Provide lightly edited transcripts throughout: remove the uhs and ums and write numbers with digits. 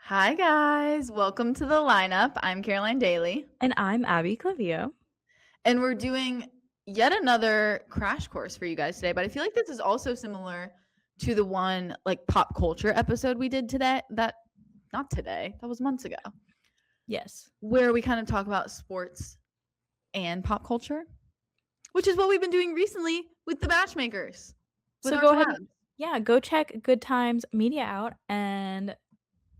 Hi, guys. Welcome to the lineup. I'm Caroline Daly, And I'm Abby Clivio. and we're doing yet another crash course for you guys today. But I feel like this is also similar to the one like pop culture episode we did today. Not today, that was months ago, Yes. where we kind of talk about sports and pop culture, which is what we've been doing recently with the Matchmakers, with So our go ahead and go check Good Times Media out and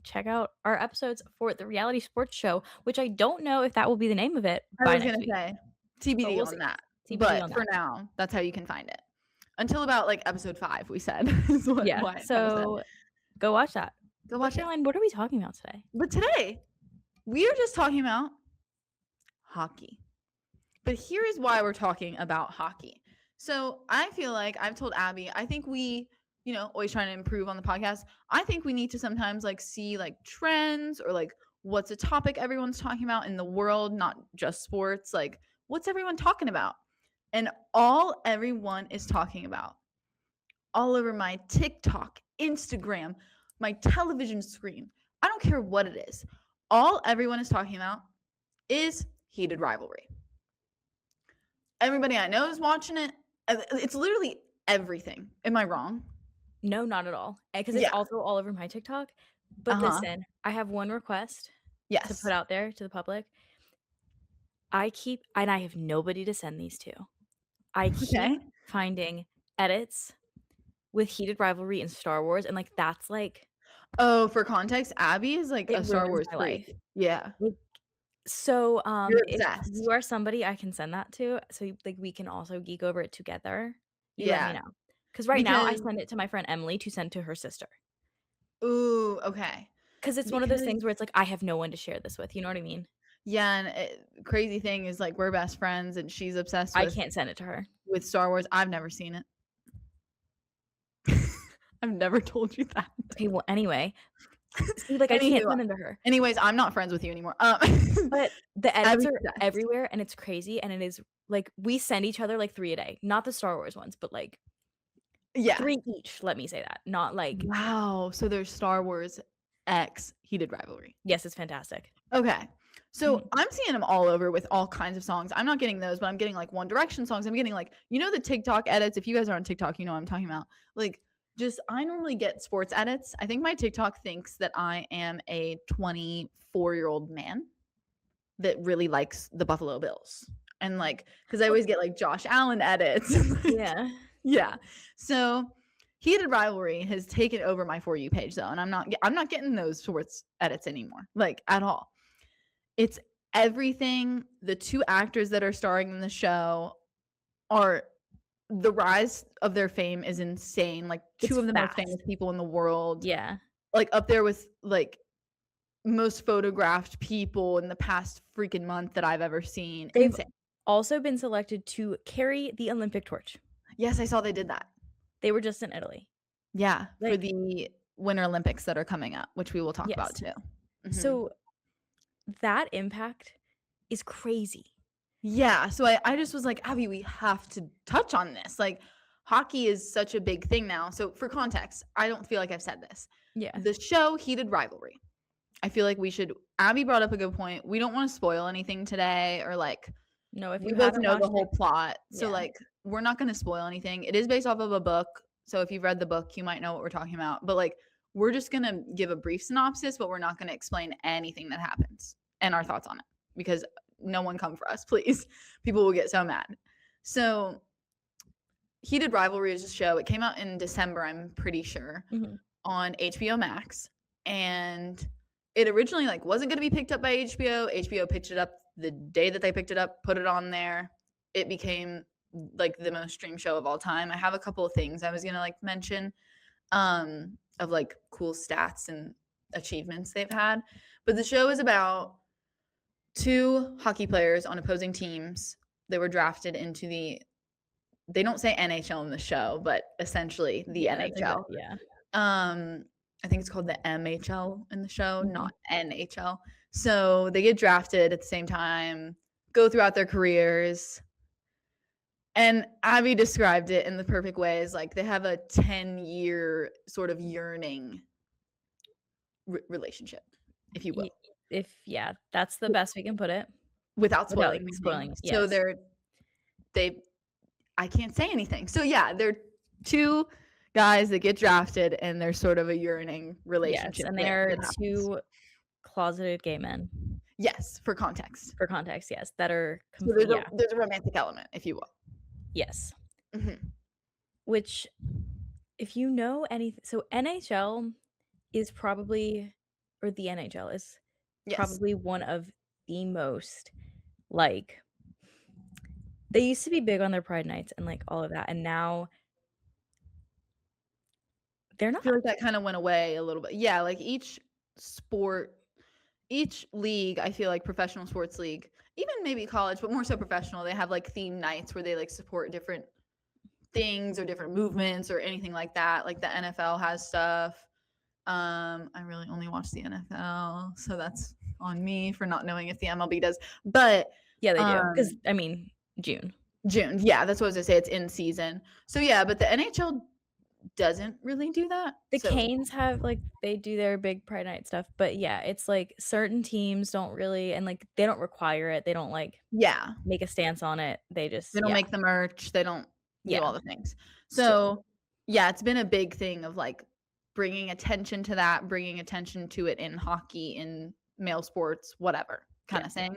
check out our episodes for the reality sports show, which I don't know if that will be the name of it I by was next gonna week, say but TBD we'll on see. that. TBD But on for that. now, that's how you can find it. Until about like episode 5, we said is what Yeah. Wyatt kind of said. So go watch that. Go But watch it. Caroline, what are we talking about today? But today, we are just talking about hockey. But here is why we're talking about hockey. So I feel like I've told Abby, I think we, always trying to improve on the podcast. I think we need to sometimes like see like trends or like what's a topic everyone's talking about in the world, not just sports. Like, what's everyone talking about? And all everyone is talking about all over my TikTok, Instagram, my television screen. I don't care what it is. All everyone is talking about is Heated Rivalry. Everybody I know is watching it. It's literally everything. Am I wrong? No, not at all. Because it's Yeah. also all over my TikTok. But Uh-huh. listen, I have one request to Yes. put out there to the public. I have nobody to send these to. I keep Okay. finding edits with Heated Rivalry and Star Wars, and, that's, Oh, for context, Abby is like it a Star ruins Wars my freak. life. Yeah. Like, so, You're if obsessed. you are somebody I can send that to, so, we can also geek over it together, you let me Yeah. know. Because right now, I Because, send it to my friend Emily to send to her sister. ooh, okay. Because it's one of those Because, things where it's like, I have no one to share this with, you know what I mean? yeah, and crazy thing is like we're best friends and she's obsessed I with can't send it to her. Star Wars. I've never seen it. I've never told you that. Okay, well, anyway, see, I can't Anywho, send them to her. anyways, I'm not friends with you anymore. But the edits Abby's are obsessed. everywhere, and it's crazy, and it is we send each other, 3 a day. Not the Star Wars ones, but, Yeah. 3 each, let me say that. Not Wow. So there's Star Wars X Heated Rivalry. yes, it's fantastic. Okay. So Mhm. I'm seeing them all over with all kinds of songs. I'm not getting those, but I'm getting like One Direction songs. I'm getting like, the TikTok edits. If you guys are on TikTok, you know what I'm talking about. Like, just I normally get sports edits. I think my TikTok thinks that I am a 24-year-old man that really likes the Buffalo Bills. And like, because I always get like Josh Allen edits. Yeah. Yeah. So Heated Rivalry has taken over my For You page though, and I'm not getting those sports edits anymore, like at all. It's everything. The 2 actors that are starring in the show are the rise of their fame is insane. Like 2 It's of the most fast. famous people in the world, Yeah. like up there with like most photographed people in the past freaking month that I've ever seen. They've Insane. also been selected to carry the Olympic torch. Yes, I saw they did that. They were just in Italy. Yeah, for Like the Winter Olympics that are coming up, which we will talk about yes. too. Mhm. So, that impact is crazy. Yeah, so I just was like, "Abby, we have to touch on this." Like, hockey is such a big thing now. So for context, I don't feel like I've said this. Yeah. The show Heated Rivalry. I feel like we should Abby brought up a good point. We don't wanna spoil anything today or, like, No, if we you both haven't know the watched whole it plot. So, yeah. like, we're not gonna spoil anything. It is based off of a book, so if you've read the book, you might know what we're talking about. But, like, we're just gonna give a brief synopsis, but we're not gonna explain anything that happens and our thoughts on it because no one come for us, please. People will get so mad. So, Heated Rivalry is a show. It came out in December, I'm pretty sure, Mhm. on HBO Max, and it originally, like, wasn't gonna be picked up by HBO. HBO picked it up the day that they picked it up, put it on there. It became, like, the most streamed show of all time. I have a couple of things I was gonna, like, mention, of, like, cool stats and achievements they've had, but the show is about 2 hockey players on opposing teams. They were drafted into they don't say NHL in the show, but essentially the Yeah, that's NHL. yeah. I think it's called the MHL in the show, Mhm. not NHL. So they get drafted at the same time, go throughout their careers. And Abby described it in the perfect way as like they have a 10-year sort of yearning relationship, if you will, That's the best we can put it without without spoiling spoiling anything. it. So Yes. they I can't say anything. So yeah, they're two guys that get drafted, and there's sort of a yearning Yes, relationship and that, they are that happens. 2 closeted gay men, Yes, for context. for context, yes, that are So there's yeah, a romantic element, if you will. yes. Mhm. Which, if you know any so NHL is probably or the NHL is Yes. probably one of the most, like they used to be big on their pride nights and, like, all of that, and now they're I feel not. like that kind of went away a little bit. Yeah, like each league, I feel like professional sports league, even maybe college, but more so professional, they have like theme nights where they like support different things or different movements or anything like that. Like the NFL has stuff. I really only watch the NFL, so that's on me for not knowing if the MLB does. But Yeah, they do. um 'Cause, I mean, June. June, yeah, that's what I was gonna say. It's in season. So yeah, but the NHL doesn't really do that. The So Canes have, like they do their big pride night stuff, but yeah, it's, like, certain teams don't really and, like, they don't require it, they don't, like, yeah, make a stance on it, they they just don't make the merch, they don't do yeah, all the things. still. So, yeah, it's been a big thing of, like, bringing attention to that, bringing attention to it in hockey, in male sports, whatever kinda Yes. thing.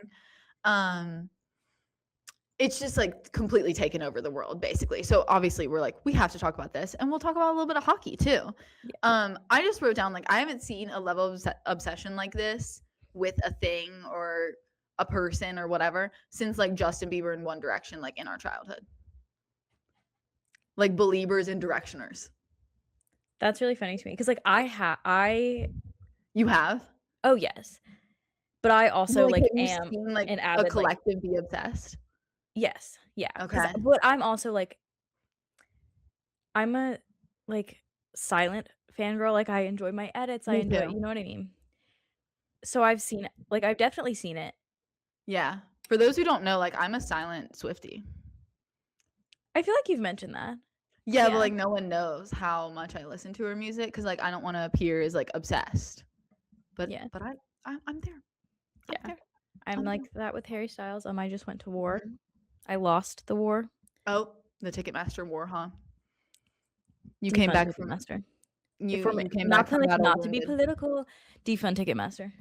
Um, it's just, like, completely taken over the world, basically. So, obviously, we're like, "We have to talk about this," and we'll talk about a little bit of hockey too. Yeah. I just wrote down, like, I haven't seen a level of obsession like this with a thing or a person or whatever since, like, Justin Bieber and One Direction, like, in our childhood. Like, Beliebers and Directioners. That's really funny to me because like, I You have? oh, yes, but I Well, also, like, like, have you am seen, like, an a avid, like collective be obsessed? yes, yeah, because Okay. but I'm also, like I'm a, like, silent fangirl, like, I enjoy my edits, I Me enjoy too. you know what I mean? So I've seen it like, I've definitely seen it. Yeah. For those who don't know, like, I'm a silent Swiftie. I feel like you've mentioned that. Yeah, but, Yeah, like, no one knows how much I listen to her music because, like, I don't wanna appear as, like, obsessed. yeah, But I'm there. I'm yeah. there. I'm I'm there. like that with Harry Styles, I just went to war. Mhm. I lost the war. Oh, the Ticketmaster war, huh? You came Defund back from Ticketmaster. If we're you came not back to, from like battle not to be wounded. political, defund Ticketmaster.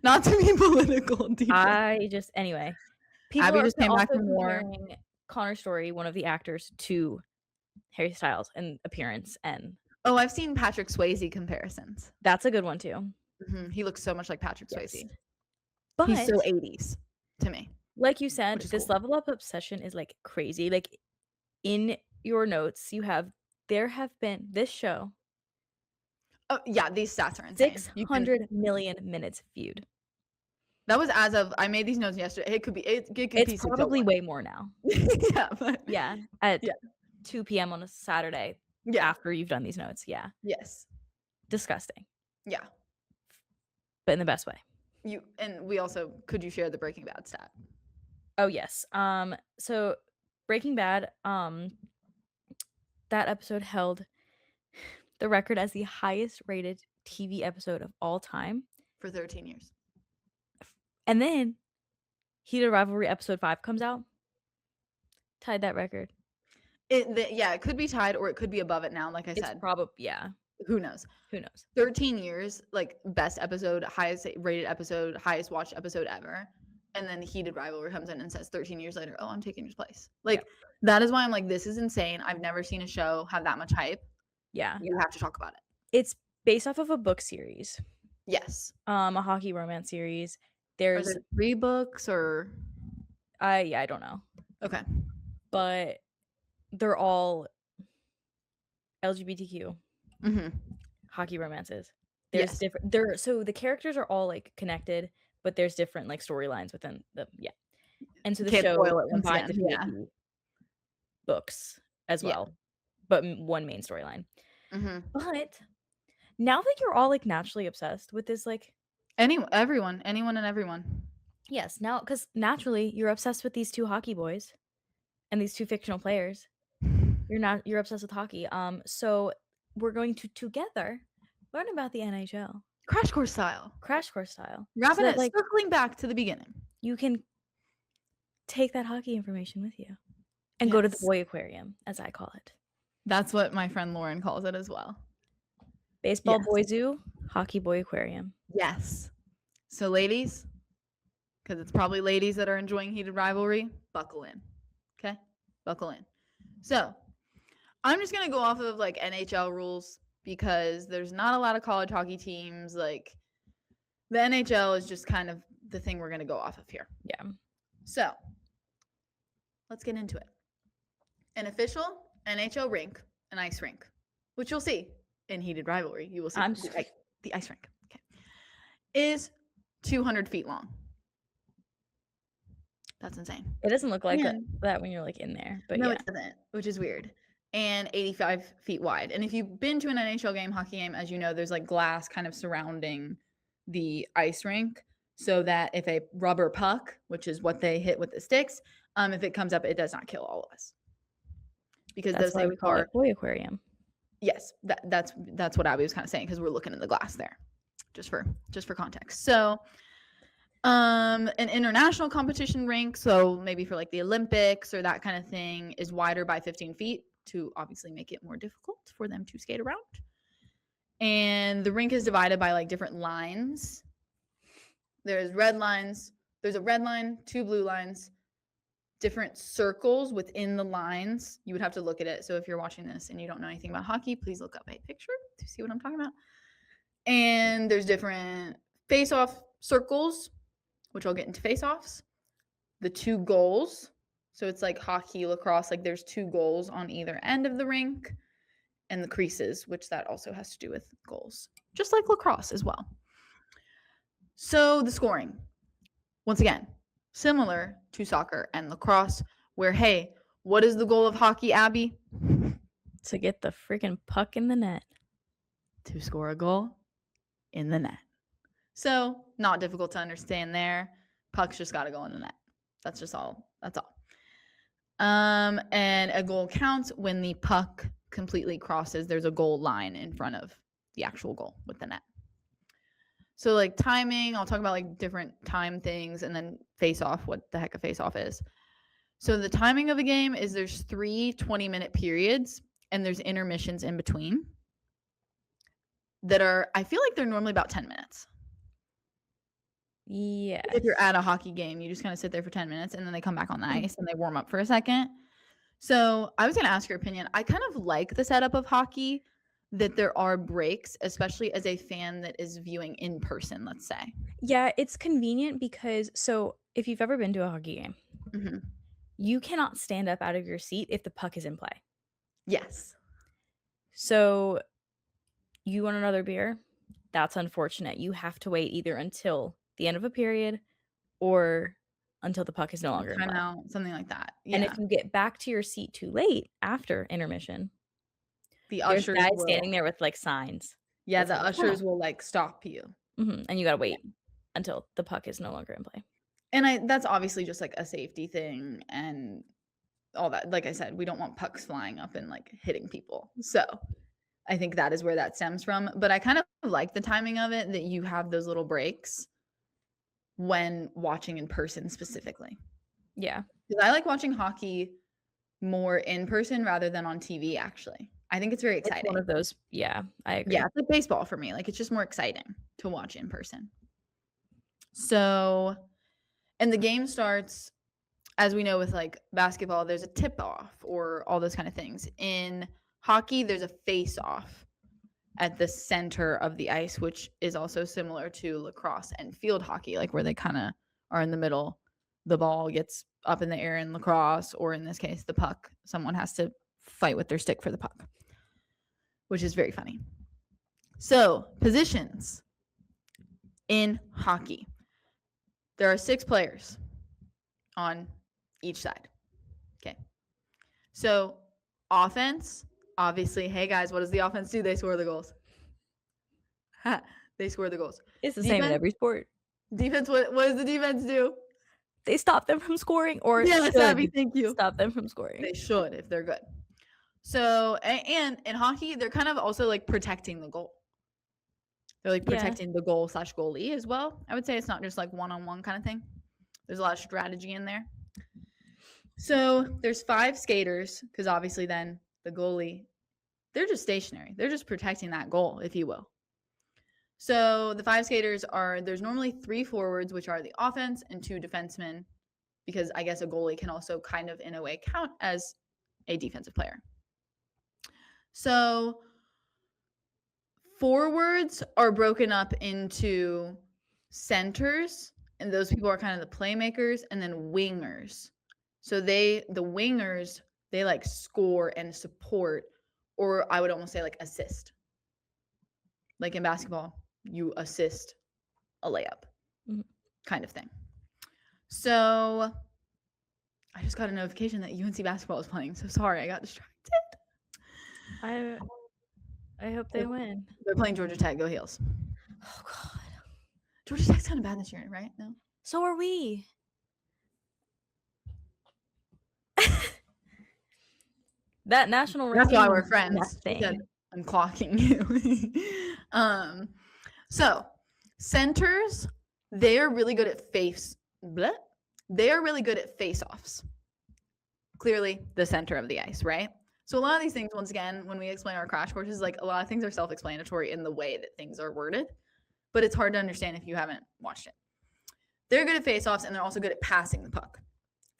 Not to be political, defund. I just anyway, people Abby are just came back also from war. comparing Connor Story, one of the actors, to Harry Styles in appearance, and Oh, I've seen Patrick Swayze comparisons. that's a good one too. He looks so much like Patrick Yes. Swayze. He's so But, 80s to me, like you which said, is this cool. level of obsession is, like, crazy, like, in your notes, you have there have been this show, Oh, yeah, these stats are insane. You can 600 million minutes viewed. that was as of I made these notes yesterday. It could It's be 601. probably way more now. Yeah, but Yeah, at yeah, 2 PM on a Saturday yeah, after you've done these notes, yeah. yes, Disgusting, yeah. but in the best way. And we also could you share the Breaking Bad stat? Oh, yes, so Breaking Bad, that episode held the record as the highest rated TV episode of all time, For 13 years. and then Heated Rivalry episode 5 comes out, tied that record. Yeah, it could be tied or it could be above it now, like I It's said. yeah, Who knows? who knows? 13 years, like best episode, highest rated episode, highest watched episode ever. And then Heated Rivalry comes in and says 13 years later, oh, I'm taking his place. Like, Yep. that is why I'm like, this is insane. I've never seen a show have that much hype. Yeah. You have to talk about it. It's based off of a book series, Yes. a hockey romance series. Are There's there 3 books or I don't know, okay. but they're all LGBTQ Mhm. hockey romances. There's Yes. different so the characters are all, like, connected, but there's different, like, storylines within the yeah. And so the Can't show spoil it once combines again. a few of Yeah. the books as Yeah. well, but one main storyline. Mhm. But now that you're all, like, naturally obsessed with this, like Everyone, anyone and everyone. yes, now because naturally you're obsessed with these 2 hockey boys and these 2 fictional players. You're obsessed with hockey, so we're going to together learn about the NHL. Crash course style. Crash course style. Wrapping that, it, like, circling back to the beginning. you can take that hockey information with you and go to the Yes. boy aquarium, as I call it. That's what my friend Lauren calls it as well. Baseball Yes. boy zoo, hockey boy aquarium. Yes. So ladies, because it's probably ladies that are enjoying Heated Rivalry, buckle in. Okay? Buckle in. So I'm just gonna go off of like NHL rules because there's not a lot of college hockey teams. Like the NHL is just kind of the thing we're gonna go off of here. Yeah. So let's get into it. An official NHL rink, an ice rink, which you'll see in Heated Rivalry. You will see the ice rink. Okay, is 200 feet long. That's insane. It doesn't look like that when you're like in there, but No, yeah. it doesn't, which is weird. And 85 feet wide. And if you've been to an NHL game, hockey game, as you know, there's like glass kind of surrounding the ice rink so that if a rubber puck, which is what they hit with the sticks, if it comes up, it does not kill all of us. Because That's those why things we call are it boy aquarium. Yes, that's what Abby was kind of saying because we're looking in the glass there, just for context. So, an international competition rink, so maybe for like the Olympics or that kind of thing, is wider by 15 feet to obviously make it more difficult for them to skate around. And the rink is divided by like different lines. There's red lines. There's a red line, 2 blue lines, different circles within the lines. You would have to look at it. So if you're watching this and you don't know anything about hockey, please look up a picture to see what I'm talking about. And there's different face-off circles, which I'll get into face-offs. The 2 goals. So it's like hockey, lacrosse, like there's 2 goals on either end of the rink, and the creases, which that also has to do with goals, just like lacrosse as well. So the scoring, once again, similar to soccer and lacrosse, where, hey, what is the goal of hockey, Abby? To get the freaking puck in the net. To score a goal in the net. So not difficult to understand there. Puck's just got to go in the net. That's just all. That's all. And a goal counts when the puck completely crosses. There's a goal line in front of the actual goal with the net. So like timing, I'll talk about like different time things, and then face off, what the heck a face off is. So the timing of a game is there's 3 20-minute periods, and there's intermissions in between that are, I feel like they're normally about 10 minutes. Yeah. If you're at a hockey game, you just kind of sit there for 10 minutes and then they come back on the ice and they warm up for a second. So I was going to ask your opinion. I kind of like the setup of hockey, that there are breaks, especially as a fan that is viewing in person, let's say. Yeah, it's convenient because, so if you've ever been to a hockey game, Mm-hmm. you cannot stand up out of your seat if the puck is in play. Yes. So you want another beer? That's unfortunate. You have to wait either until the end of a period or until the puck is no longer in play. Timeout, something like that. Yeah. And if you get back to your seat too late after intermission, the there's ushers guys will, standing there with like signs. yeah, That's the like, ushers will like stop you. And you got to wait until the puck is no longer in play. And that's obviously just like a safety thing and all that. Like I said, we don't want pucks flying up and like hitting people. So I think that is where that stems from. But I kind of like the timing of it, that you have those little breaks when watching in person specifically. Yeah. Because I like watching hockey more in person rather than on TV, actually. I think it's very exciting. It's one of those. Yeah, I agree. Yeah, it's like baseball for me. Like, it's just more exciting to watch in person. So, and the game starts, as we know with like basketball, there's a tip off or all those kind of things. In hockey, there's a face off at the center of the ice, which is also similar to lacrosse and field hockey, like where they kind of are in the middle. The ball gets up in the air in lacrosse, or in this case, the puck. Someone has to fight with their stick for the puck, which is very funny. So, positions in hockey. There are 6 players on each side. Okay. So, offense, obviously, hey guys, what does the offense do? They score the goals. They score the goals. It's the same in every sport. Defense, what does the defense do? They stop them from scoring, or yes, Abby, thank you. Stop them from scoring. They should if they're good. So, and in hockey, they're kind of also like protecting the goal. They're like Yeah. protecting the goal / goalie as well. I would say it's not just like one-on-one kind of thing. There's a lot of strategy in there. So there's 5 skaters because obviously then the goalie, they're just stationary. They're just protecting that goal, if you will. So the 5 skaters are, there's normally 3 forwards, which are the offense, and 2 defensemen, because I guess a goalie can also kind of in a way count as a defensive player. So forwards are broken up into centers, and those people are kind of the playmakers, and then wingers. So the wingers, they like score and support, or I would almost say like assist. Like in basketball, you assist a layup kind of thing. So I just got a notification that UNC basketball is playing. So sorry, I got distracted. I hope they win. They're playing Georgia Tech. Go Heels. Oh God. Georgia Tech's kind of bad this year, right? No. So are we. That national That's ranking. why we're friends. Nothing. Because I'm clocking you. So centers, they are really good at They are really good at face-offs. Clearly, the center of the ice, right? So a lot of these things, once again, when we explain our crash courses, like a lot of things are self-explanatory in the way that things are worded, but it's hard to understand if you haven't watched it. They're good at face-offs, and they're also good at passing the puck.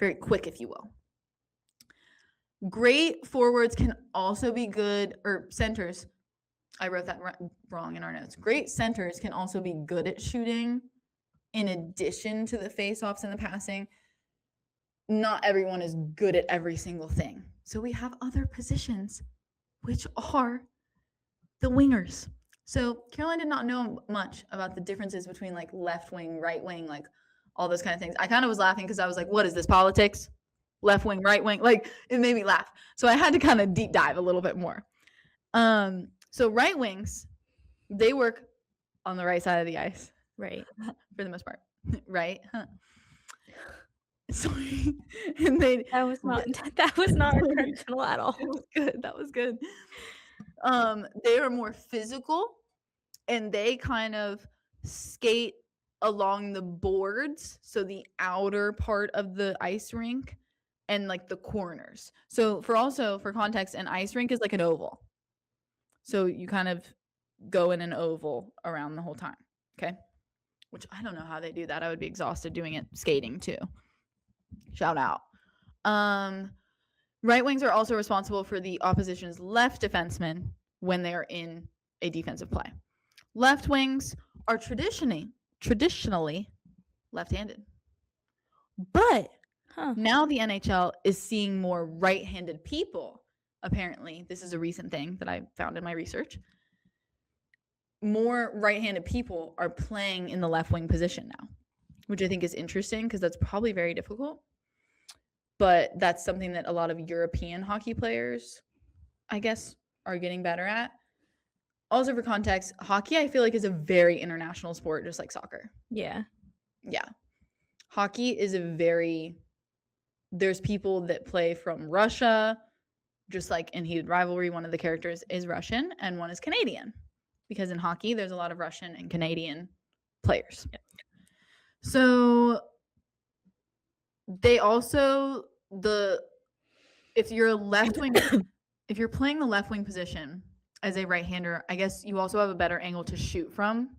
Very quick, if you will. Great forwards can also be good, or centers. I wrote that wrong in our notes. Great centers can also be good at shooting in addition to the face-offs and the passing. Not everyone is good at every single thing. So we have other positions, which are the wingers. So Caroline did not know much about the differences between like left wing, right wing, like all those kind of things. I kind of was laughing because I was like, what is this, politics? Left wing, right wing? Like it made me laugh. So I had to kind of deep dive a little bit more. So right wings, they work on the right side of the ice. Right. For the most part. Right? Sorry. And that was not intentional at all. It was good. That was good. They are more physical, and they kind of skate along the boards, so the outer part of the ice rink and like the corners. So for context, an ice rink is like an oval. So you kind of go in an oval around the whole time. Okay? Which I don't know how they do that. I would be exhausted doing it skating too. Shout out. Right wings are also responsible for the opposition's left defenseman when they are in a defensive play. Left wings are traditionally left-handed. But now the NHL is seeing more right-handed people. Apparently, this is a recent thing that I found in my research. More right-handed people are playing in the left wing position now, which I think is interesting because that's probably very difficult. But that's something that a lot of European hockey players, I guess, are getting better at. Also, for context, hockey, I feel like, is a very international sport, just like soccer. Yeah. Yeah. Hockey is there's people that play from Russia, just like in Heated Rivalry, one of the characters is Russian and one is Canadian. Because in hockey, there's a lot of Russian and Canadian players. Yep. So they also, if you're a left wing, if you're playing the left wing position as a right-hander, I guess you also have a better angle to shoot from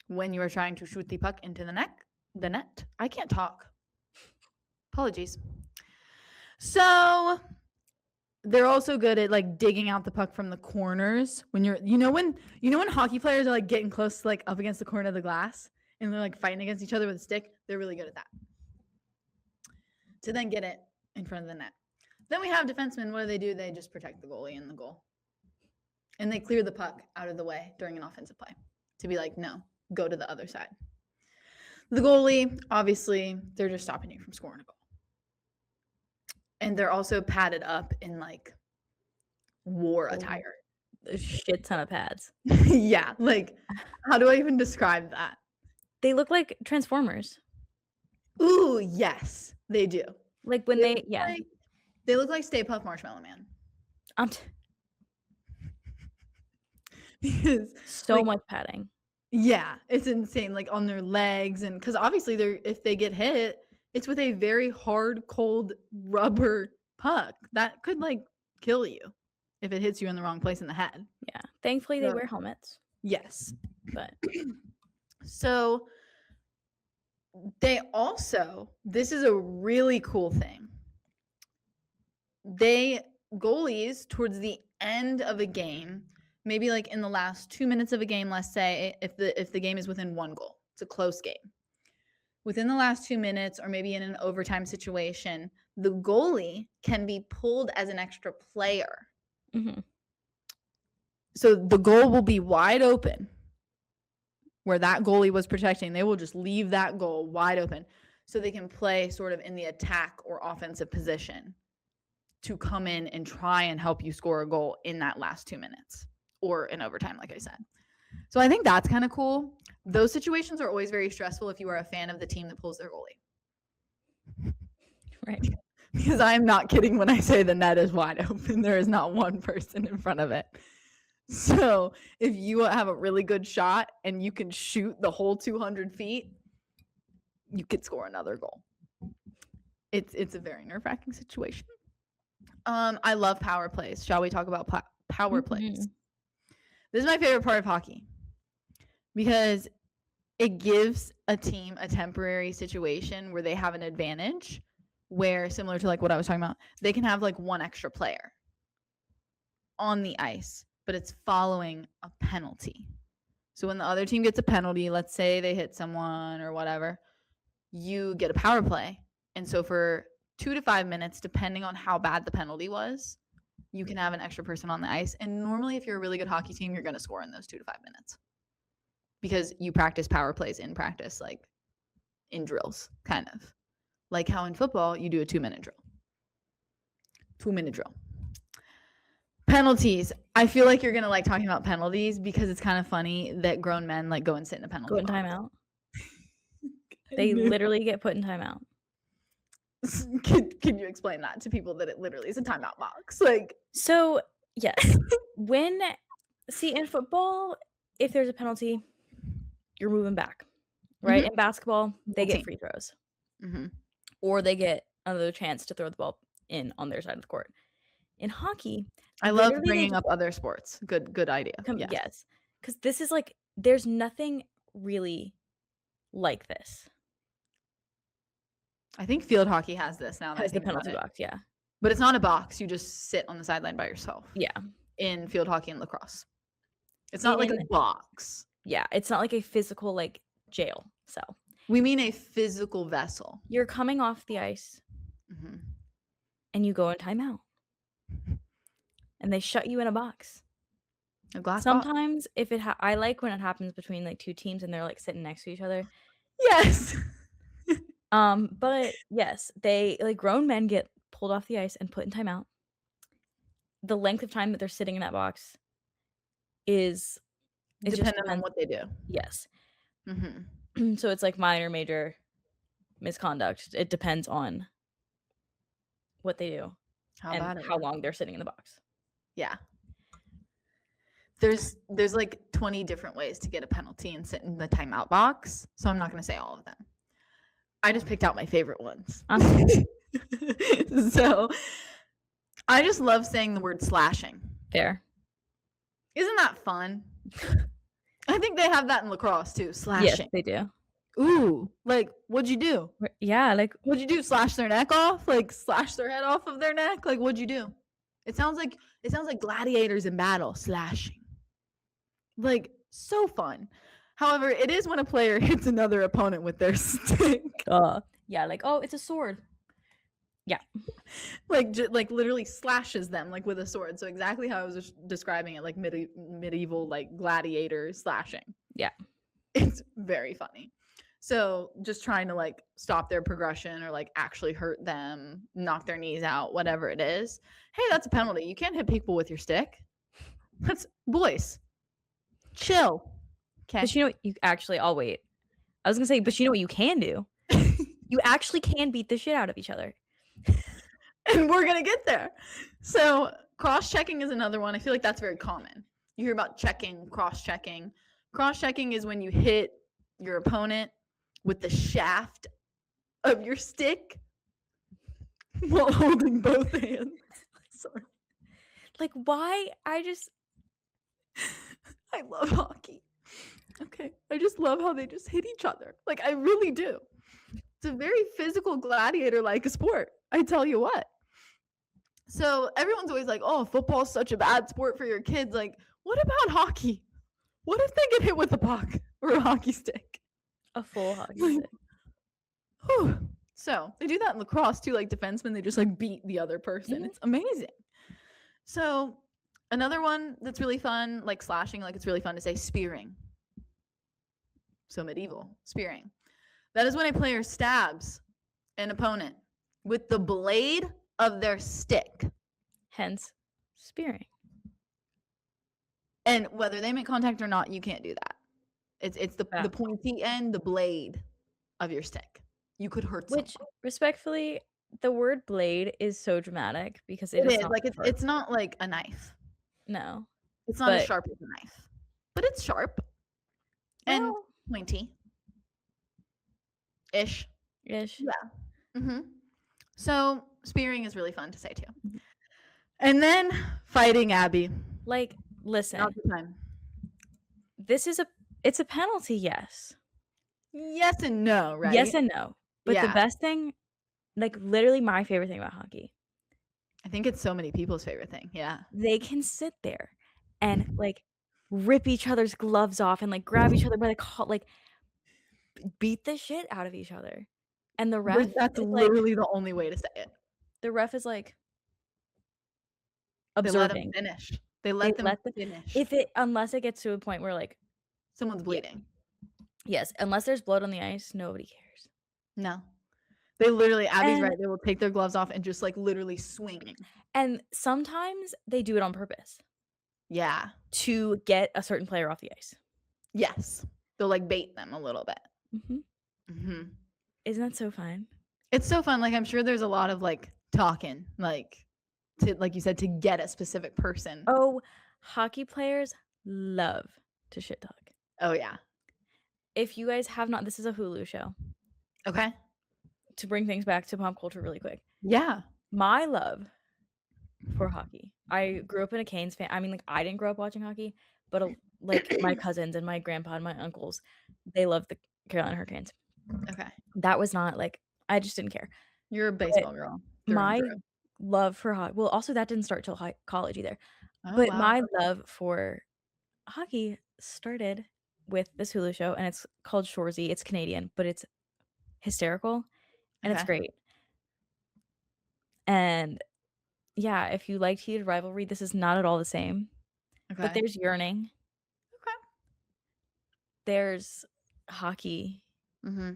when you are trying to shoot the puck into the net. I can't talk. Apologies. So they're also good at like digging out the puck from the corners when when hockey players are like getting close to like up against the corner of the glass and they're like fighting against each other with a stick. They're really good at that. To then get it in front of the net. Then we have defensemen. What do? They just protect the goalie and the goal. And they clear the puck out of the way during an offensive play to be like, no, go to the other side. The goalie, obviously, they're just stopping you from scoring a goal. And they're also padded up in like war attire. A shit ton of pads. Yeah. Like, how do I even describe that? They look like Transformers. Ooh, yes, they do. Like when they look like Stay Puft Marshmallow Man. Because so much padding. Yeah, it's insane, like on their legs, and because obviously if they get hit, it's with a very hard, cold rubber puck that could like kill you if it hits you in the wrong place in the head. Yeah. Thankfully, they So- wear helmets, Yes. but So they also, this is a really cool thing. Goalies towards the end of a game, maybe like in the last 2 minutes of a game, let's say, if the game is within 1 goal, it's a close game. Within the last 2 minutes, or maybe in an overtime situation, the goalie can be pulled as an extra player. Mhm. So the goal will be wide open where that goalie was protecting. They will just leave that goal wide open so they can play sort of in the attack or offensive position to come in and try and help you score a goal in that last 2 minutes or in overtime, like I said. So I think that's kind of cool. Those situations are always very stressful if you are a fan of the team that pulls their goalie. Right. Because I am not kidding when I say the net is wide open. There is not one person in front of it. So if you have a really good shot and you can shoot the whole 200 feet, you could score another goal. It's a very nerve-wracking situation. I love power plays. Shall we talk about power plays? This is my favorite part of hockey because it gives a team a temporary situation where they have an advantage, where similar to like what I was talking about, they can have like one extra player on the ice, but it's following a penalty. So when the other team gets a penalty, let's say they hit someone or whatever, you get a power play. And so for 2 to 5 minutes, depending on how bad the penalty was, you can have an extra person on the ice. And normally, if you're a really good hockey team, you're going to score in those 2 to 5 minutes because you practice power plays in practice, like in drills, kind of like how in football you do a 2-minute drill. 2-minute drill. Penalties. I feel like you're going to like talking about penalties because it's kind of funny that grown men like go and sit in a penalty Go in box. timeout. They literally get put in timeout. Can you explain that to people that it literally is a timeout box? Like, so yes, in football, if there's a penalty, you're moving back, right? In basketball, they get free throws, or they get another chance to throw the ball in on their side of the court. In hockey, I love bringing up other sports. Good idea. Yes, because this is like there's nothing really like this. I think field hockey has this now. Has the penalty box, yeah. But it's not a box. You just sit on the sideline by yourself. Yeah. In field hockey and lacrosse. It's not like a box. Yeah, it's not like a physical like jail cell. We mean a physical vessel. You're coming off the ice and you go in timeout. And they shut you in a box. A glass Sometimes box? If I like when it happens between like 2 teams and they're like sitting next to each other. Yes. But yes, they like grown men get pulled off the ice and put in timeout. The length of time that they're sitting in that box is dependent on what they do. Yes. So it's like minor, major misconduct. It depends on what they do and how long they're sitting in the box. Yeah. There's like 20 different ways to get a penalty and sit in the timeout box. So I'm not going to say all of them. I just picked out my favorite ones. So I just love saying the word slashing. Fair. Isn't that fun? I think they have that in lacrosse too. Slashing. Yes, they do. Ooh, like what'd you do? Yeah, like what'd you do? Slash their neck off? Like slash their head off of their neck? Like what'd you do? It sounds like gladiators in battle slashing. Like so fun. However, it is when a player hits another opponent with their stick. Yeah, like oh, it's a sword. Yeah. Like literally slashes them like with a sword. So exactly how I was describing it, like medieval like gladiator slashing. Yeah. It's very funny. So just trying to like stop their progression or like actually hurt them, knock their knees out, whatever it is. Hey, that's a penalty. You can't hit people with your stick. That's boys. Chill. Okay. But you know what? You actually, I'll wait. I was gonna say, but you know what you can do? You actually can beat the shit out of each other. And we're gonna get there. So cross-checking is another one. I feel like that's very common. You hear about checking, cross-checking. Cross-checking is when you hit your opponent with the shaft of your stick while holding both hands. Sorry. Like, why? I love hockey. Okay. I just love how they just hit each other. Like, I really do. It's a very physical gladiator-like sport. I tell you what. So everyone's always like, oh, football's such a bad sport for your kids. Like, what about hockey? What if they get hit with a puck or a hockey stick? A full hockey Like, stick. whew. So they do that in lacrosse too, like defensemen, they just like beat the other person. It's amazing. So another one that's really fun, like slashing, like it's really fun to say spearing. So medieval, spearing. That is when a player stabs an opponent with the blade of their stick. Hence, spearing. And whether they make contact or not, you can't do that. It's the pointy end, the blade of your stick. You could hurt someone. Which, respectfully, the word blade is so dramatic because it is not like it's not like a knife. No. It's not as sharp as a knife. But it's sharp. And pointy. Ish. Yeah. Mm-hmm. So spearing is really fun to say too. And then fighting, Abby. Like, listen. Not the time. It's a penalty, yes. Yes and no, right? Yes and no. But the best thing, like literally my favorite thing about hockey. I think it's so many people's favorite thing. Yeah. They can sit there and like rip each other's gloves off and like grab each other by the collar, like beat the shit out of each other. And the ref, that's literally the only way to say it. The ref is like observing. They let them finish. Unless it gets to a point where like someone's bleeding. Yes, unless there's blood on the ice, nobody cares. No. They literally, Abby's right, they will take their gloves off and just like literally swing. And sometimes they do it on purpose. Yeah. To get a certain player off the ice. Yes. They'll like bait them a little bit. Mm-hmm. Mm-hmm. Isn't that so fun? It's so fun. Like, I'm sure there's a lot of like talking, like you said, to get a specific person. Oh, hockey players love to shit talk. Oh, yeah. If you guys have not, this is a Hulu show. Okay. To bring things back to pop culture really quick. Yeah. My love for hockey. I grew up in a Canes fan. I mean, like, I didn't grow up watching hockey, but like my cousins and my grandpa and my uncles, they loved the Carolina Hurricanes. Okay. That was not like, I just didn't care. You're a baseball girl. My love for hockey, well, also that didn't start till college either. Oh, but wow. My love for hockey started with this Hulu show, and it's called Shoresy. It's Canadian, but it's hysterical, and it's great. And yeah, if you liked Heated Rivalry, this is not at all the same. Okay. But there's yearning. Okay. There's hockey. Mm-hmm.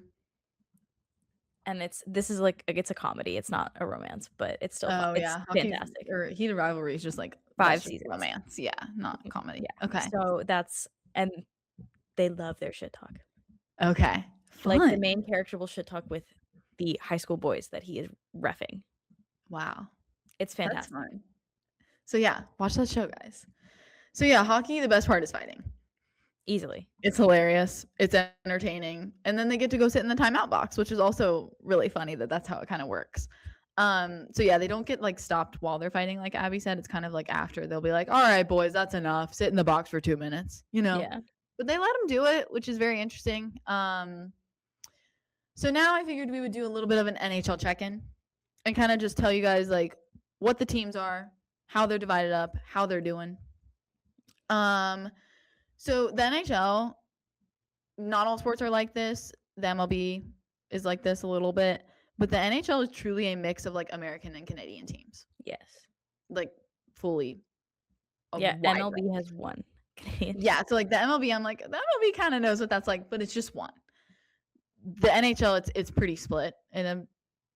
And it's a comedy. It's not a romance, but it's still fun. It's fantastic. Or Heated Rivalry is just like 5 seasons. Romance. Yeah, not comedy. Yeah. Okay. So and they love their shit talk. Okay. Fun. Like the main character will shit talk with the high school boys that he is reffing. Wow. It's fantastic. That's fun. So yeah, watch that show, guys. So yeah, hockey, the best part is fighting. Easily. It's hilarious. It's entertaining. And then they get to go sit in the timeout box, which is also really funny that's how it kind of works. So yeah, they don't get like stopped while they're fighting, like Abby said. It's kind of like after they'll be like, all right, boys, that's enough. Sit in the box for 2 minutes, Yeah. But they let them do it, which is very interesting. So now I figured we would do a little bit of an NHL check-in and kind of just tell you guys like what the teams are, how they're divided up, how they're doing. So the NHL, not all sports are like this. The MLB is like this a little bit, but the NHL is truly a mix of like American and Canadian teams. Yes. Like fully. Yeah, MLB has one. Yeah, so like the MLB, I'm like, the MLB kind of knows what that's like, but it's just one. The NHL, it's pretty split in a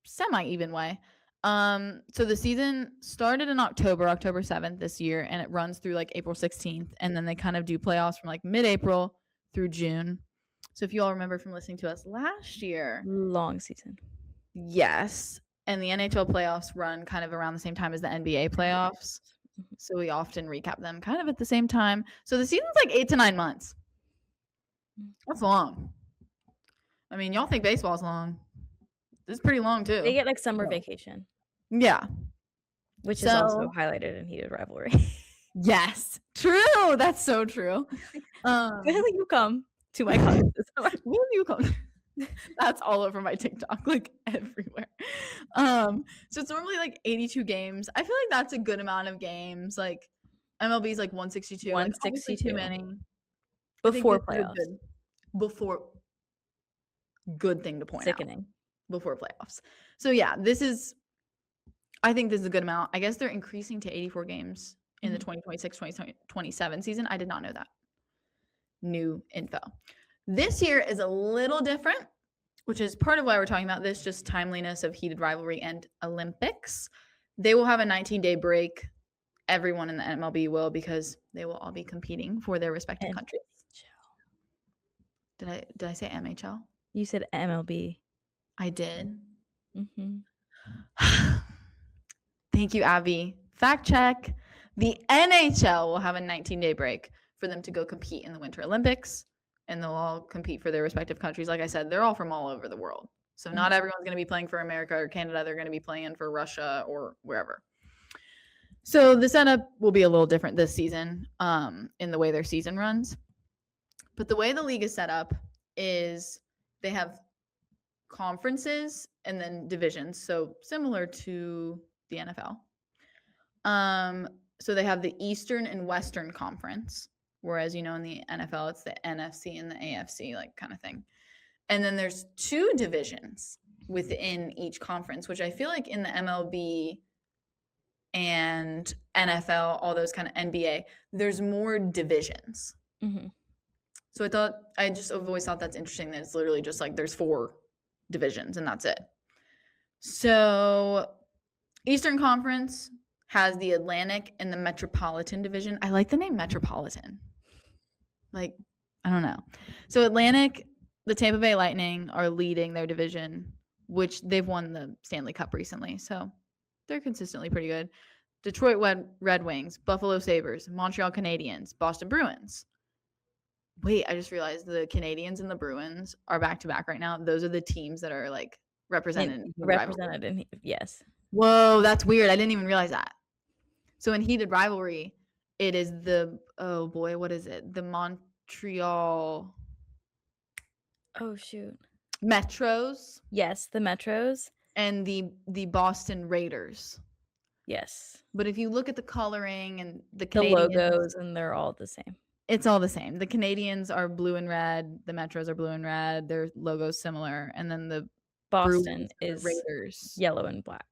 semi-even way. So the season started in October 7th this year, and it runs through like April 16th, and then they kind of do playoffs from like mid-April through June. So if you all remember from listening to us last year, long season. Yes. And the NHL playoffs run kind of around the same time as the NBA playoffs. So we often recap them kind of at the same time. So the season's like 8 to 9 months. That's long. I mean, y'all think baseball's long. This is pretty long too. They get like summer vacation. Yeah. Which is also highlighted in Heated Rivalry. Yes. True. That's so true. Will you come to my conferences? Will you come? That's all over my TikTok, like everywhere. So it's normally like 82 games. I feel like that's a good amount of games. Like MLB is like 162. 162. Like, too many. Before playoffs. Good thing to point Sickening. out. Before playoffs. So yeah, I think this is a good amount. I guess they're increasing to 84 games in the 2026-2027 season. I did not know that. New info. This year is a little different, which is part of why we're talking about this, just timeliness of Heated Rivalry and Olympics. They will have a 19-day break. Everyone in the MLB will, because they will all be competing for their respective countries. Did I say MHL? You said MLB. I did. Mm-hmm. Thank you, Abby. Fact check. The NHL will have a 19-day break for them to go compete in the Winter Olympics, and they'll all compete for their respective countries. Like I said, they're all from all over the world. So not everyone's going to be playing for America or Canada. They're going to be playing for Russia or wherever. So the setup will be a little different this season in the way their season runs. But the way the league is set up is they have conferences and then divisions. So similar to the NFL. So they have the Eastern and Western Conference, whereas, in the NFL, it's the NFC and the AFC, like kind of thing. And then there's 2 divisions within each conference, which I feel like in the MLB and NFL, all those kind of NBA, there's more divisions. So I just have always thought that's interesting that it's literally just like there's 4 divisions and that's it. So Eastern Conference has the Atlantic and the Metropolitan Division. I like the name Metropolitan. Like, I don't know. So Atlantic, the Tampa Bay Lightning are leading their division, which they've won the Stanley Cup recently. So they're consistently pretty good. Detroit Red Wings, Buffalo Sabres, Montreal Canadiens, Boston Bruins. Wait, I just realized the Canadiens and the Bruins are back-to-back right now. Those are the teams that are like represented. Yes. Whoa, that's weird. I didn't even realize that. So in Heated Rivalry, it is what is it? The Montreal. Oh, shoot. Metros. Yes, the Metros. And the Boston Raiders. Yes. But if you look at the coloring and the logos, and they're all the same. It's all the same. The Canadians are blue and red. The Metros are blue and red. Their logo's similar. And then the Boston is Raiders. Yellow and black.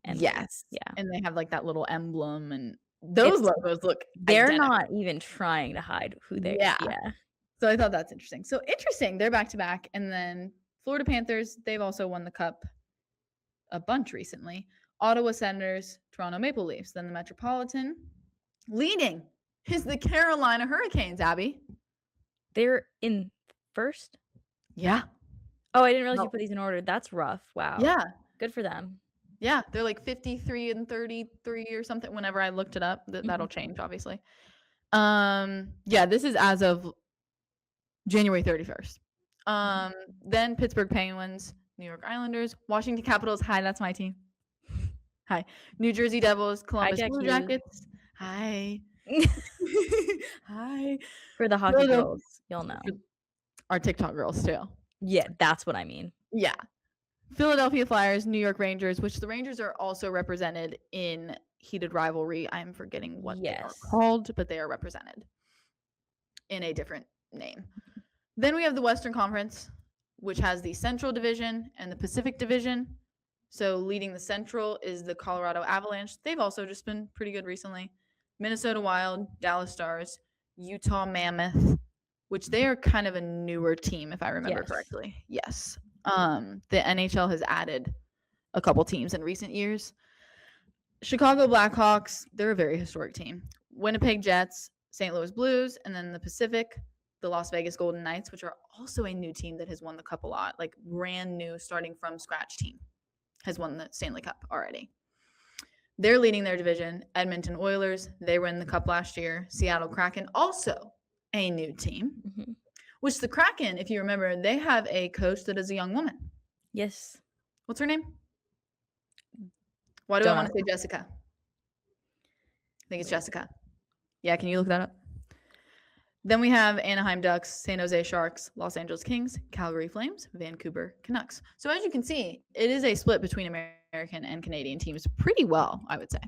And yes. Yeah. And they have like that little emblem, and those logos look they're identical. Not even trying to hide who they are. Yeah. So I thought that's interesting. So interesting. They're back to back. And then Florida Panthers, they've also won the cup a bunch recently. Ottawa Senators, Toronto Maple Leafs. Then the Metropolitan. Leading is the Carolina Hurricanes, Abby. They're in first? Yeah. Oh, I didn't realize you put these in order. That's rough. Wow. Yeah. Good for them. Yeah. They're like 53 and 33 or something. Whenever I looked it up, that'll change, obviously. Yeah, this is as of January 31st. Then Pittsburgh Penguins, New York Islanders, Washington Capitals. Hi, that's my team. Hi. New Jersey Devils, Columbus Blue Jackets. Hi. Hi. For the hockey girls, you'll know. Our TikTok girls too. Yeah, that's what I mean. Yeah. Philadelphia Flyers, New York Rangers, which the Rangers are also represented in Heated Rivalry. I'm forgetting what they are called, but they are represented in a different name. Then we have the Western Conference, which has the Central Division and the Pacific Division. So leading the Central is the Colorado Avalanche. They've also just been pretty good recently. Minnesota Wild, Dallas Stars, Utah Mammoth, which they are kind of a newer team, if I remember correctly. Yes. The NHL has added a couple teams in recent years. Chicago Blackhawks, they're a very historic team. Winnipeg Jets, St. Louis Blues, and then the Pacific, the Las Vegas Golden Knights, which are also a new team that has won the cup a lot, like brand new, starting from scratch team, has won the Stanley Cup already. They're leading their division. Edmonton Oilers, they won the cup last year. Seattle Kraken, also a new team. Which the Kraken, if you remember, they have a coach that is a young woman. Yes. What's her name? Why do I want to say Jessica? I think it's Jessica. Yeah, can you look that up? Then we have Anaheim Ducks, San Jose Sharks, Los Angeles Kings, Calgary Flames, Vancouver Canucks. So as you can see, it is a split between American and Canadian teams pretty well, I would say.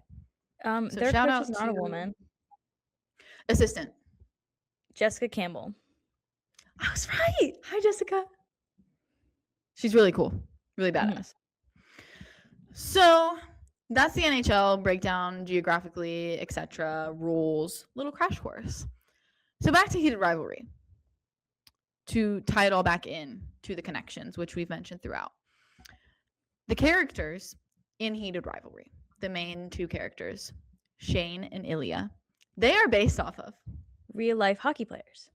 So their shout coach is not a woman. Assistant. Jessica Campbell. I was right. Hi, Jessica. She's really cool. Really badass. Mm-hmm. So that's the NHL breakdown geographically, etc. Rules, little crash course. So back to Heated Rivalry. To tie it all back in to the connections, which we've mentioned throughout. The characters in Heated Rivalry, the main two characters, Shane and Ilya, they are based off of real life hockey players.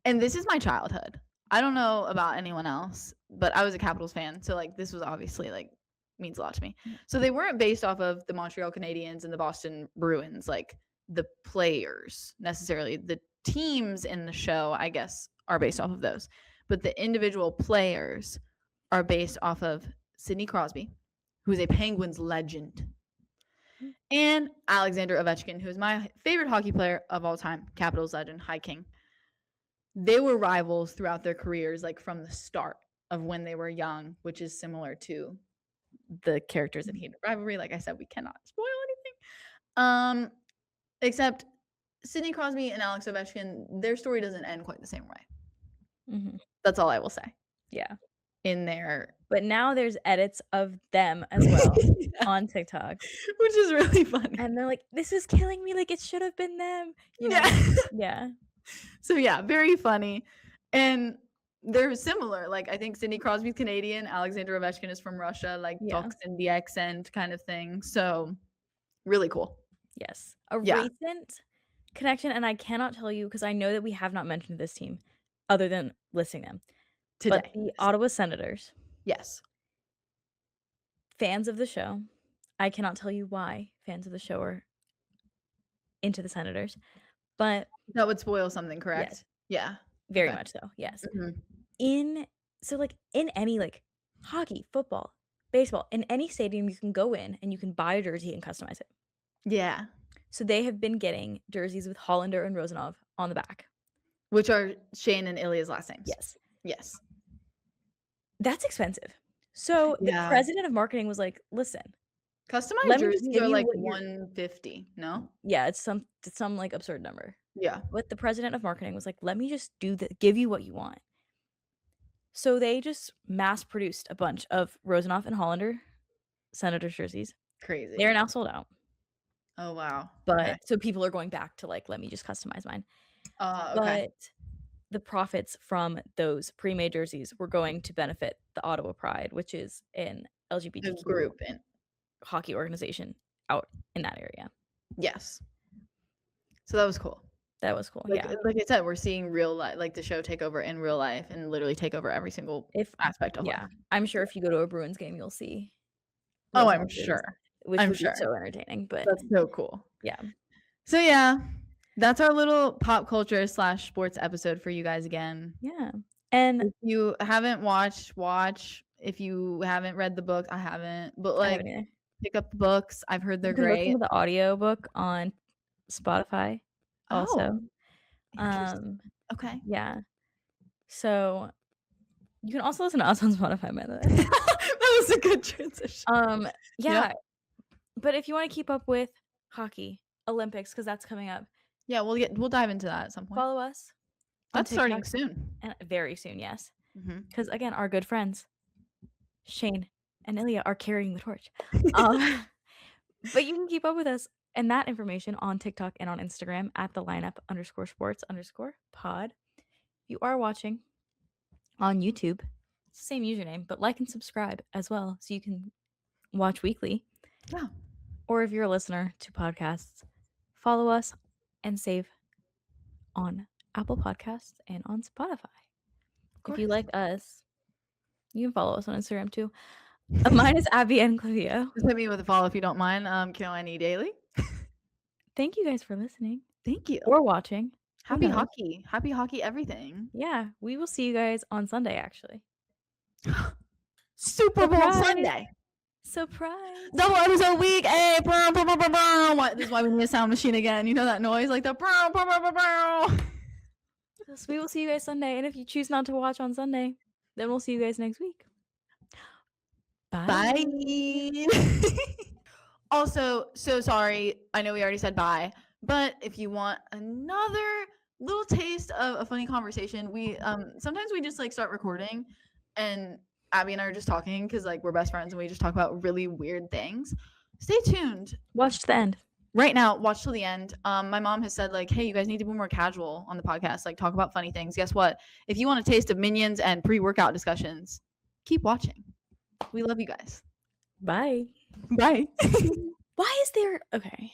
And this is my childhood. I don't know about anyone else, but I was a Capitals fan. So like this was obviously like means a lot to me. So they weren't based off of the Montreal Canadiens and the Boston Bruins, like the players necessarily. The teams in the show, I guess, are based off of those. But the individual players are based off of Sidney Crosby, who is a Penguins legend, and Alexander Ovechkin, who is my favorite hockey player of all time, Capitals legend, High King. They were rivals throughout their careers, like from the start of when they were young, which is similar to the characters in Heated Rivalry. Like I said, we cannot spoil anything. Except Sidney Crosby and Alex Ovechkin, their story doesn't end quite the same way. Mm-hmm. That's all I will say. Yeah. In there. But now there's edits of them as well on TikTok. Which is really funny. And they're like, this is killing me. Like, it should have been them. You know? Yeah. So, yeah, very funny. And they're similar. Like, I think Sidney Crosby's Canadian. Alexander Ovechkin is from Russia. Like, talks in the accent kind of thing. So, really cool. Yes. A recent connection, and I cannot tell you because I know that we have not mentioned this team other than listing them. Today. But the Ottawa Senators. Yes. Fans of the show. I cannot tell you why fans of the show are into the Senators, but that would spoil something, correct? Yes. Yeah. Very much so. Yes. Mm-hmm. In any like hockey, football, baseball, in any stadium you can go in and you can buy a jersey and customize it. Yeah. So they have been getting jerseys with Hollander and Rosanov on the back. Which are Shane and Ilya's last names. Yes. Yes. That's expensive. So the president of marketing was like, listen. Customized jerseys are like $150, no? Yeah, it's some like absurd number. Yeah. But the president of marketing was like, let me just give you what you want. So they just mass produced a bunch of Rosanov and Hollander Senators jerseys. Crazy. They're now sold out. Oh, wow. But so people are going back to like, let me just customize mine. Okay. But the profits from those pre-made jerseys were going to benefit the Ottawa Pride, which is an LGBTQ group and hockey organization out in that area. Yes. So that was cool. That was cool. Like I said, we're seeing real life, like the show take over in real life and literally take over every single aspect of life. I'm sure if you go to a Bruins game, you'll see. Oh, I'm sure. Which would be so entertaining. But that's so cool. Yeah. So that's our little pop culture / sports episode for you guys again. Yeah. And if you haven't watched, watch. If you haven't read the book, I haven't. But like, pick up the books. I've heard they're great. Listen to the audio book on Spotify. Also. Okay. Yeah. So you can also listen to us on Spotify, by the way. That was a good transition. Yeah. But if you want to keep up with hockey, Olympics, because that's coming up. Yeah, we'll dive into that at some point. Follow us. That's starting soon. And very soon, yes. Because again, our good friends, Shane and Ilya, are carrying the torch. But you can keep up with us and that information on TikTok and on Instagram at @thelineup_sports_pod. If you are watching on YouTube, it's the same username, but like and subscribe as well so you can watch weekly. Yeah. Or if you're a listener to podcasts, follow us and save on Apple Podcasts and on Spotify. If you like us, you can follow us on Instagram too. Mine is Abby and Clavio. Just hit me with a follow if you don't mind. KLNE Daily. Thank you guys for listening. Thank you. Or watching. Happy hockey. Happy hockey everything. Yeah, we will see you guys on Sunday, actually. Super Bowl Sunday. Surprise. Double episode week. Hey, this is why we need a sound machine again. You know that noise? Like the So we will see you guys Sunday. And if you choose not to watch on Sunday, then we'll see you guys next week. Bye. Also, so sorry. I know we already said bye. But if you want another little taste of a funny conversation, we sometimes we just like start recording and Abby and I are just talking because like we're best friends and we just talk about really weird things. Stay tuned. Watch to the end. Right now, watch till the end. My mom has said like, hey, you guys need to be more casual on the podcast, like talk about funny things. Guess what? If you want a taste of Minions and pre-workout discussions, keep watching. We love you guys. Bye. Bye. Why is there okay?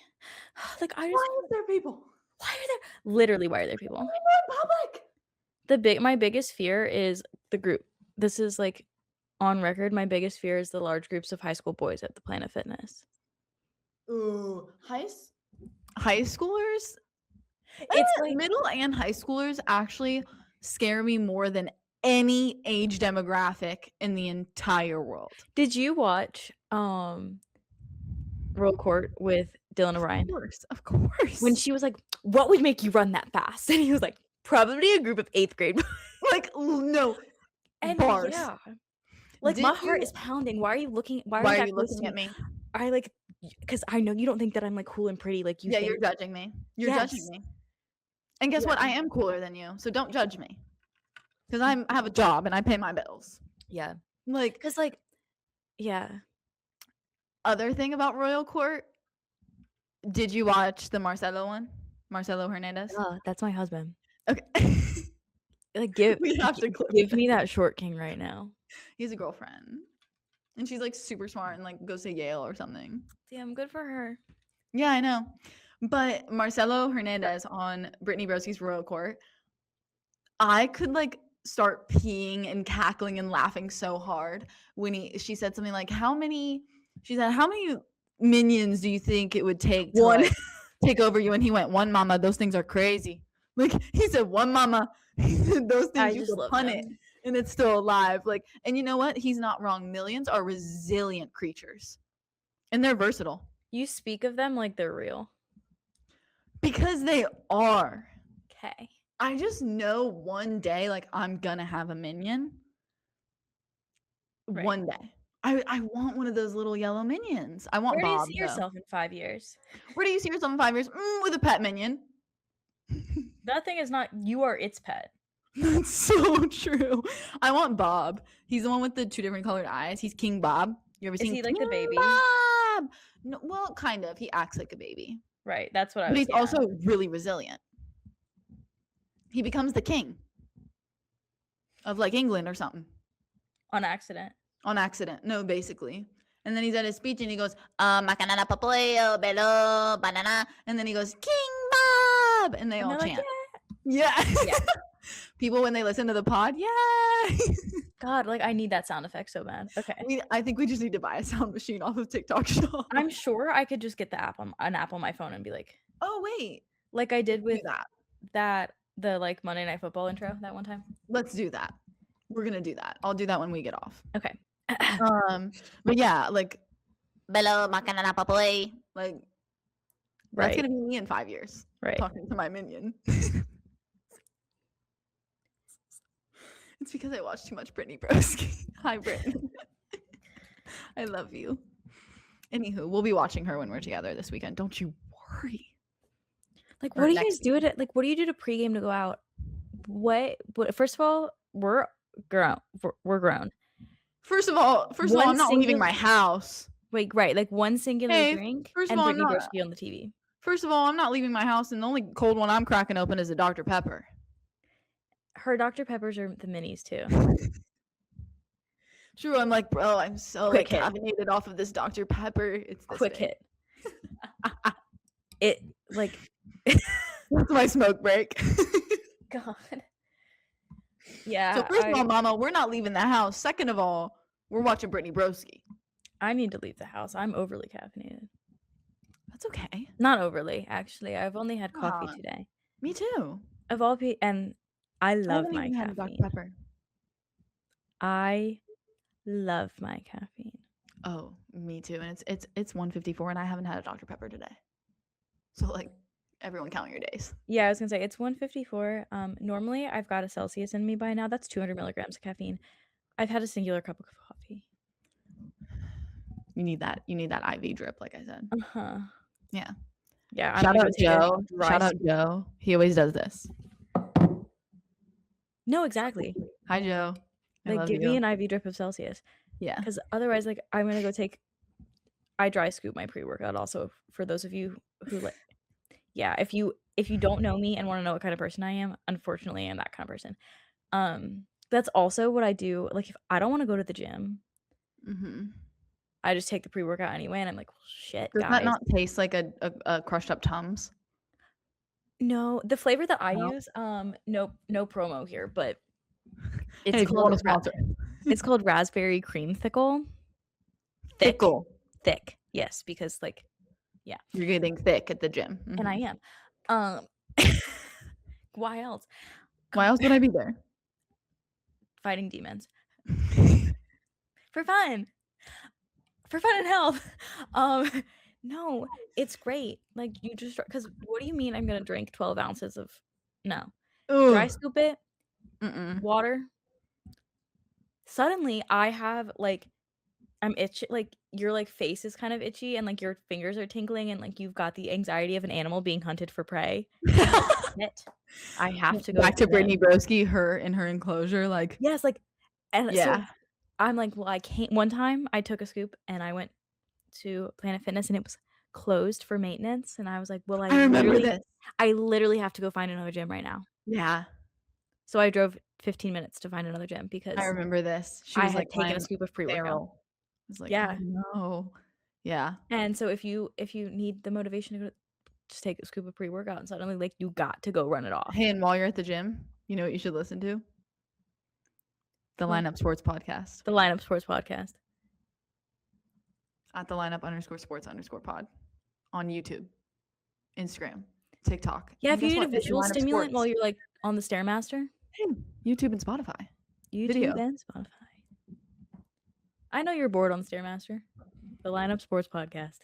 Like why are there people? Why are there literally why are there people? Why are in public? My biggest fear is the group. This is like on record. My biggest fear is the large groups of high school boys at the Planet Fitness. Ooh, high schoolers? It's like middle and high schoolers actually scare me more than any age demographic in the entire world. Did you watch Royal Court with Dylan O'Brien? Of course. When she was like, what would make you run that fast? And he was like, probably a group of 8th grade. Like, no. And bars. Yeah. Like my heart is pounding. Why are you looking? Why are you looking at me? I like, because I know you don't think that I'm like cool and pretty like you. Yeah, think. you're judging me. You're judging me. And guess what? I am cooler than you, so don't judge me. Because I have a job and I pay my bills. Yeah. Like, because like, yeah. Other thing about Royal Court, did you watch the Marcelo one? Marcelo Hernandez? Oh, that's my husband. Okay. Like give me that short king right now. He has a girlfriend. And she's like super smart and like goes to Yale or something. Damn, good for her. Yeah, I know. But Marcelo Hernandez on Brittany Broski's Royal Court, I could like start peeing and cackling and laughing so hard when she said something like, how many minions do you think it would take to like, take over you? And he went, one mama, those things are crazy. Like he said, one mama, those things you can pun it and it's still alive. Like, and you know what? He's not wrong. Millions are resilient creatures and they're versatile. You speak of them like they're real. Because they are. Okay. I just know one day, like, I'm gonna have a minion. Right. One day. I want one of those little yellow minions. I want Bob. Where do you see yourself in 5 years? Where do you see yourself in 5 years? With a pet minion. That thing is not, you are its pet. That's so true. I want Bob. He's the one with the 2 different colored eyes. He's King Bob. You ever seen? Is he like the baby? Bob? No, well, kind of. He acts like a baby. Right. That's what I was. But he's also really resilient. He becomes the king of like England or something. On accident. On accident. No, basically. And then he's at his speech and he goes, macanana papaya, belo, banana. And then he goes, King Bob. And they all chant. Like, yeah. People, when they listen to the pod, yeah. God, like I need that sound effect so bad. Okay. I think we just need to buy a sound machine off of TikTok Shop. I'm sure I could just get the app on an app on my phone and be like, oh wait, like I did with the like Monday Night Football intro that one time. Let's do that. We're gonna do that. I'll do that when we get off. Okay. But yeah, like Bello macanana papoy. Like that's gonna be me in 5 years. Right. Talking to my minion. It's because I watched too much Brittany Broski. Hi, Brittany. I love you. Anywho, we'll be watching her when we're together this weekend. Don't you worry. Like, what do you guys do at it? Like, what do you do to pregame to go out? What? First of all, we're grown. We're grown. First of all, I'm not leaving my house. Wait, right? Like one singular drink and Brittany Broski on the TV. First of all, I'm not leaving my house, and the only cold one I'm cracking open is a Dr. Pepper. Her Dr. Peppers are the minis too. True, I'm like, bro, I'm so like caffeinated off of this Dr. Pepper. It's this quick hit. It like that's my smoke break. God. Yeah. So first of all, Mama, we're not leaving the house. Second of all, we're watching Brittany Broski. I need to leave the house. I'm overly caffeinated. That's okay. Not overly, actually. I've only had coffee today. Me too. Of all people, and I I love haven't my even had a Dr. caffeine. Pepper. I love my caffeine. Oh, me too. And it's 1:54 and I haven't had a Dr. Pepper today. So like everyone count your days. Yeah, I was gonna say it's 1:54. Normally I've got a Celsius in me by now. That's 200 milligrams of caffeine. I've had a singular cup of coffee. You need that IV drip, like I said. Uh-huh. Yeah. Yeah. Shout out Joe. Shout out Joe. He always does this. No, exactly. Hi, Joe. Like, give me an IV drip of Celsius. Yeah. Because otherwise, like, I'm gonna go take. I dry scoop my pre-workout. Also, for those of you who like, yeah, if you don't know me and want to know what kind of person I am, unfortunately, I'm that kind of person. That's also what I do. Like, if I don't want to go to the gym, I just take the pre-workout anyway, and I'm like, well, shit, Does guys. that not taste like a crushed up Tums? No, the flavor that I use, no promo here, but it's Hey, called sponsor. It's called raspberry cream thickle. Thick, yes, because like, yeah, you're getting thick at the gym, and I am. Why else? Why else would I be there? Fighting demons. For fun and health. No, it's great. Like, you just, because what do you mean I'm gonna drink 12 ounces of dry scoop it, water. Suddenly I have like, I'm itchy, like your like face is kind of itchy and like your fingers are tingling and like you've got the anxiety of an animal being hunted for prey. I have to go back to Brittany Broski, her in her enclosure, like, yes, like, and yeah. so I'm like, well, I can't. One time I took a scoop and I went to Planet Fitness and it was closed for maintenance, and I was like, well, I remember this. I literally have to go find another gym right now. Yeah. So I drove 15 minutes to find another gym because I remember this. She was like taking a scoop of pre-workout. I was like, yeah, no, yeah. And so if you need the motivation to go, just take a scoop of pre-workout and suddenly like you got to go run it off. Hey, and while you're at the gym, you know what you should listen to? The Lineup Sports Podcast. The Lineup Sports Podcast. At the lineup_sports_pod on YouTube, Instagram, TikTok. Yeah, if you need a visual stimulant while you're like on the Stairmaster. YouTube and Spotify. YouTube and Spotify. I know you're bored on the Stairmaster. The Lineup Sports Podcast.